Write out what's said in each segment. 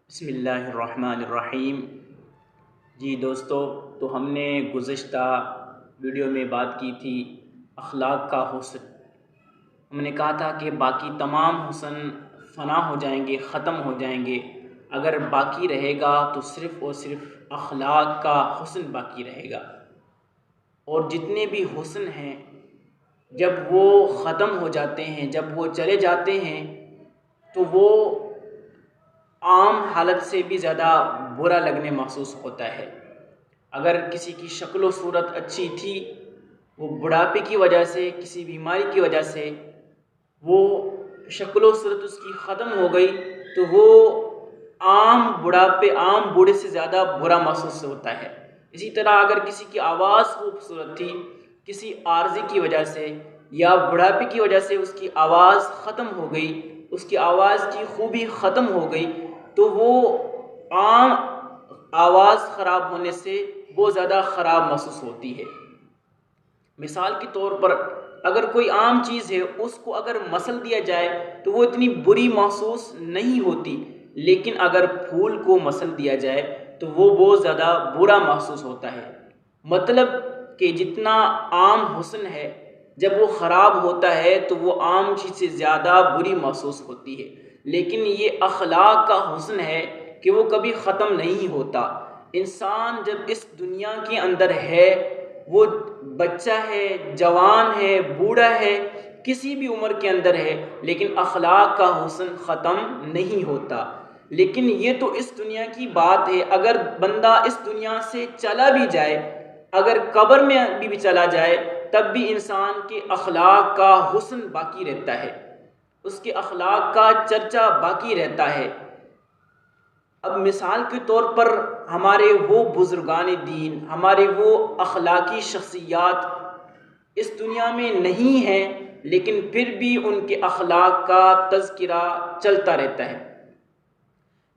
बिस्मिल्लाहिर्रहमानिर्रहीम। जी दोस्तों, तो हमने गुज़िश्ता वीडियो में बात की थी अखलाक का हुस्न। हमने कहा था कि बाकी तमाम हुस्न फ़ना हो जाएंगे, ख़त्म हो जाएंगे। अगर बाकी रहेगा तो सिर्फ़ और सिर्फ अखलाक का हुस्न बाकी रहेगा। और जितने भी हुस्न हैं, जब वो ख़त्म हो जाते हैं, जब वो चले जाते हैं, तो वो आम हालत से भी ज़्यादा बुरा लगने महसूस होता है। अगर किसी की शक्ल व सूरत अच्छी थी, वो बुढ़ापे की वजह से, किसी बीमारी की वजह से वो शक्ल व सूरत उसकी ख़त्म हो गई, तो वो आम बूढ़े से ज़्यादा बुरा महसूस होता है। इसी तरह अगर किसी की आवाज़ खूबसूरत थी, किसी आर्ज़ी की वजह से या बुढ़ापे की वजह से उसकी आवाज़ ख़त्म हो गई, उसकी आवाज़ की खूबी ख़त्म हो गई, तो वो आम आवाज़ ख़राब होने से वो ज़्यादा ख़राब महसूस होती है। मिसाल के तौर पर अगर कोई आम चीज़ है, उसको अगर मसल दिया जाए तो वो इतनी बुरी महसूस नहीं होती, लेकिन अगर फूल को मसल दिया जाए तो वो बहुत ज़्यादा बुरा महसूस होता है। मतलब कि जितना आम हुस्न है, जब वो ख़राब होता है तो वो आम चीज़ से ज़्यादा बुरी महसूस होती है। लेकिन ये अखलाक का हुस्न है कि वो कभी ख़त्म नहीं होता। इंसान जब इस दुनिया के अंदर है, वो बच्चा है, जवान है, बूढ़ा है, किसी भी उम्र के अंदर है, लेकिन अखलाक का हुस्न ख़त्म नहीं होता। लेकिन ये तो इस दुनिया की बात है। अगर बंदा इस दुनिया से चला भी जाए, अगर कब्र में भी चला जाए, तब भी इंसान के अखलाक का हुस्न बाकी रहता है, उसके अखलाक का चर्चा बाकी रहता है। अब मिसाल के तौर पर हमारे वो बुज़ुर्गान दीन, हमारे वो अखलाकी शख्सियात इस दुनिया में नहीं हैं, लेकिन फिर भी उनके अखलाक का तज़किरा चलता रहता है।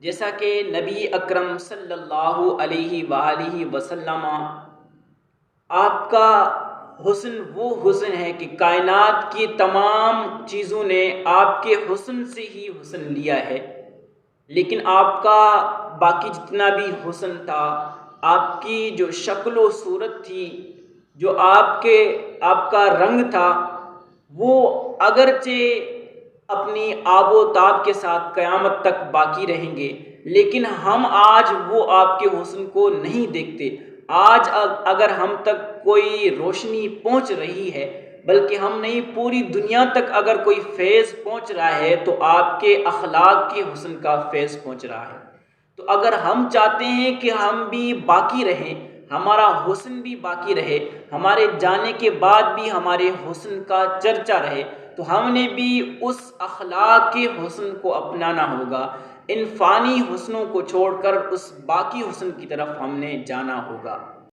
जैसा कि नबी अकरम सल्लल्लाहु अलैहि वसल्लम, आपका हुस्न वो हुस्न है कि कायनात की तमाम चीज़ों ने आपके हुस्न से ही हुस्न लिया है। लेकिन आपका बाकी जितना भी हुस्न था, आपकी जो शक्ल व सूरत थी, जो आपका रंग था, वो अगरचे अपनी आबो ताब के साथ क़यामत तक बाकी रहेंगे, लेकिन हम आज वो आपके हुस्न को नहीं देखते। आज अगर हम तक कोई रोशनी पहुंच रही है, बल्कि हम नहीं, पूरी दुनिया तक अगर कोई फैज़ पहुंच रहा है, तो आपके अखलाक के हुस्न का फैज़ पहुंच रहा है। तो अगर हम चाहते हैं कि हम भी बाकी रहें, हमारा हुस्न भी बाकी रहे, हमारे जाने के बाद भी हमारे हुस्न का चर्चा रहे, तो हमने भी उस अखलाक के हुस्न को अपनाना होगा। इन फ़ानी हुस्नों को छोड़कर उस बाकी हुस्न की तरफ हमने जाना होगा।